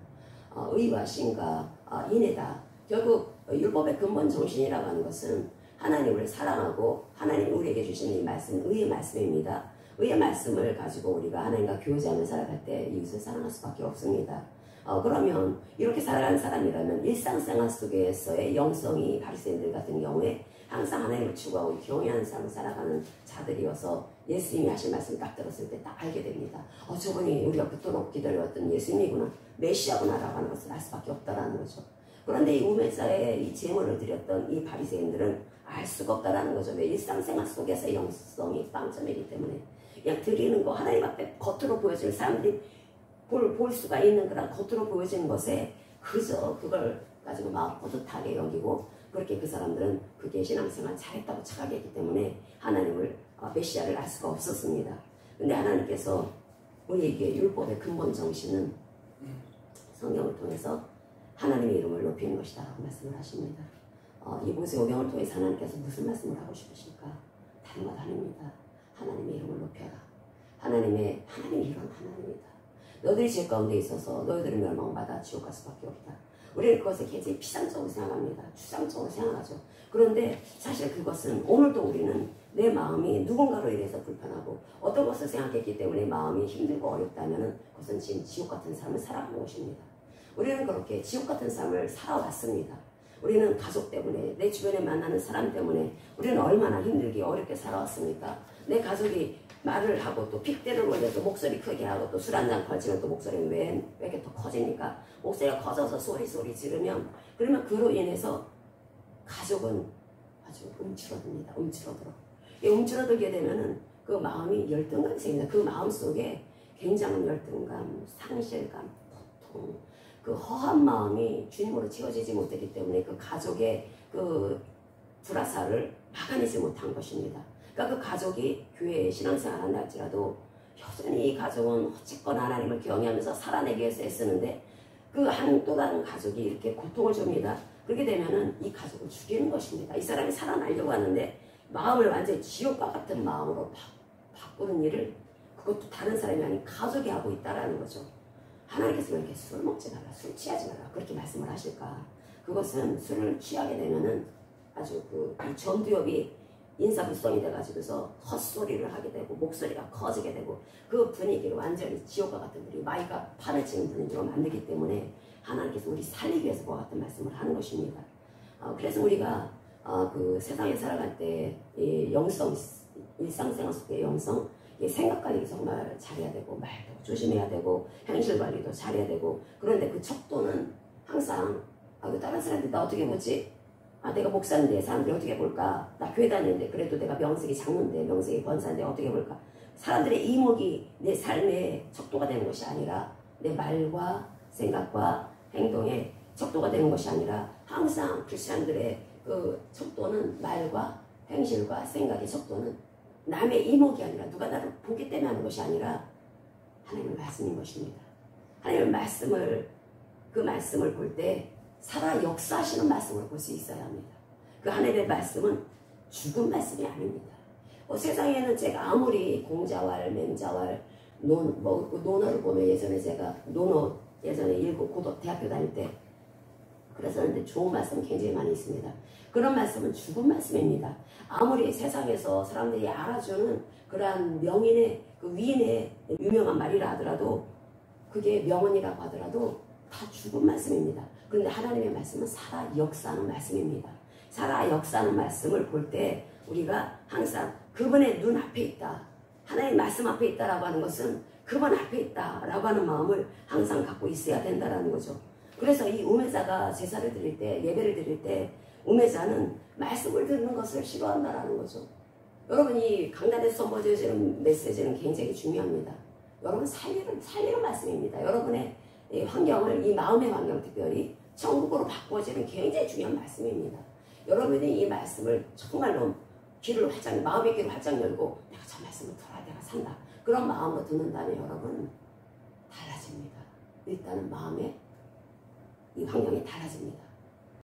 의와 신과 인애다. 결국 율법의 근본 정신이라고 하는 것은 하나님을 사랑하고 하나님 우리에게 주시는 이 말씀, 의의 말씀입니다. 의의 말씀을 가지고 우리가 하나님과 교제하며 살아갈 때 이웃을 사랑할 수밖에 없습니다. 그러면 이렇게 살아가는 사람이라면 일상생활 속에서의 영성이 바리새인들 같은 경우에 항상 하나님을 추구하고 경외하는 삶을 살아가는 자들이어서 예수님이 하신 말씀 딱 들었을 때 딱 알게 됩니다. 저분이 우리가 그토록 기다려왔던 예수님이구나, 메시아구나라고 하는 것을 알 수밖에 없다라는 거죠. 그런데 이 우매자에 이 제물을 드렸던 이 바리새인들은 알 수가 없다라는 거죠. 왜? 일상생활 속에서의 영성이 빵점이기 때문에 그냥 드리는 거, 하나님 앞에 겉으로 보여지는 사람들이 볼 수가 있는 그런 겉으로 보여지는 것에 그저 그걸 가지고 마음 뿌듯하게 여기고 그렇게 그 사람들은 그게 신앙생활 잘했다고 착각했기 때문에 하나님을 메시아를 알 수가 없었습니다. 근데 하나님께서 우리에게 율법의 근본 정신은 성경을 통해서 하나님의 이름을 높이는 것이다 라고 말씀을 하십니다. 이 모세오경을 통해서 하나님께서 무슨 말씀을 하고 싶으실까? 다른 것 아닙니다. 하나님의 이름을 높여라. 하나님의 이름은 하나님이다. 너희들이 죄 가운데 있어서 너희들은 멸망받아 지옥 갈 수밖에 없다. 우리는 그것을 굉장히 피상적으로 생각합니다. 추상적으로 생각하죠. 그런데 사실 그것은 오늘도 우리는 내 마음이 누군가로 인해서 불편하고 어떤 것을 생각했기 때문에 마음이 힘들고 어렵다면 그것은 지금 지옥 같은 삶을 살아가는 것입니다. 우리는 그렇게 지옥 같은 삶을 살아왔습니다. 우리는 가족 때문에, 내 주변에 만나는 사람 때문에 우리는 얼마나 힘들게 어렵게 살아왔습니까? 내 가족이 말을 하고 또 픽대를 올려서 목소리 크게 하고 또 술 한잔 걸치면 또 목소리는 왜 이렇게 더 커집니까? 목소리가 커져서 소리 지르면 그러면 그로 인해서 가족은 아주 움츠러듭니다. 움츠러들어. 움츠러들게 되면은 그 마음이 열등감이 생깁니다. 그 마음 속에 굉장한 열등감, 상실감, 고통, 그 허한 마음이 주님으로 채워지지 못했기 때문에 그 가족의 그 불화살을 막아내지 못한 것입니다. 그러니까 그 가족이 교회에 신앙생활 한다 할지라도 여전히 이 가족은 어쨌거나 하나님을 경외하면서 살아내기 위해서 애쓰는데 그 또 다른 가족이 이렇게 고통을 줍니다. 그렇게 되면은 이 가족을 죽이는 것입니다. 이 사람이 살아나려고 하는데 마음을 완전히 지옥과 같은 마음으로 바꾸는 일을 그것도 다른 사람이 아닌 가족이 하고 있다라는 거죠. 하나님께서 왜 이렇게 술 먹지 말라, 술 취하지 말라 그렇게 말씀을 하실까? 그것은 술을 취하게 되면은 아주 이 전두엽이 인사불성이 돼가지고서 헛소리를 하게 되고 목소리가 커지게 되고 그 분위기를 완전히 지옥과 같은 분위기, 마이가 판을 치는 분위기로 만들기 때문에 하나님께서 우리 살리기 위해서 그와 같은 말씀을 하는 것입니다. 그래서 우리가 그 세상에 살아갈 때 이 영성, 일상생활 속의 영성, 생각 관리 정말 잘해야 되고 말도 조심해야 되고 행실 관리도 잘해야 되고 그런데 그 척도는 항상 다른 사람들이 나 어떻게 보지? 내가 목사인데 사람들이 어떻게 볼까? 나 교회 다니는데 그래도 내가 명색이 장로인데 명색이 권사인데 어떻게 볼까? 사람들의 이목이 내 삶의 척도가 되는 것이 아니라 내 말과 생각과 행동에 척도가 되는 것이 아니라 항상 크리스찬들의 그 척도는 말과 행실과 생각의 척도는 남의 이목이 아니라 누가 나를 보기 때문에 하는 것이 아니라 하나님의 말씀인 것입니다. 하나님의 말씀을 그 말씀을 볼 때 살아 역사하시는 말씀을 볼 수 있어야 합니다. 그 하나님의 말씀은 죽은 말씀이 아닙니다. 세상에는 제가 아무리 공자왈, 맹자왈, 논어를 보면 예전에 제가 논어 예전에 읽고 대학교 다닐 때 그랬었는데 좋은 말씀 굉장히 많이 있습니다. 그런 말씀은 죽은 말씀입니다. 아무리 세상에서 사람들이 알아주는 그러한 명인의 그 위인의 유명한 말이라 하더라도 그게 명언이라고 하더라도 다 죽은 말씀입니다. 그런데 하나님의 말씀은 살아 역사하는 말씀입니다. 살아 역사하는 말씀을 볼 때 우리가 항상 그분의 눈 앞에 있다. 하나님 말씀 앞에 있다라고 하는 것은 그분 앞에 있다라고 하는 마음을 항상 갖고 있어야 된다라는 거죠. 그래서 이 우매자가 제사를 드릴 때, 예배를 드릴 때 우매자는 말씀을 듣는 것을 싫어한다라는 거죠. 여러분 이 강단에서 선보여지는 메시지는 굉장히 중요합니다. 여러분 살리는 말씀입니다. 여러분의 이 환경을, 이 마음의 환경 특별히 천국으로 바꿔지는 굉장히 중요한 말씀입니다. 여러분이 이 말씀을 정말로 마음의 귀를 활짝 열고 내가 저 말씀을 들어야 내가 산다. 그런 마음으로 듣는다면 여러분 달라집니다. 일단은 마음의 이 환경이 달라집니다.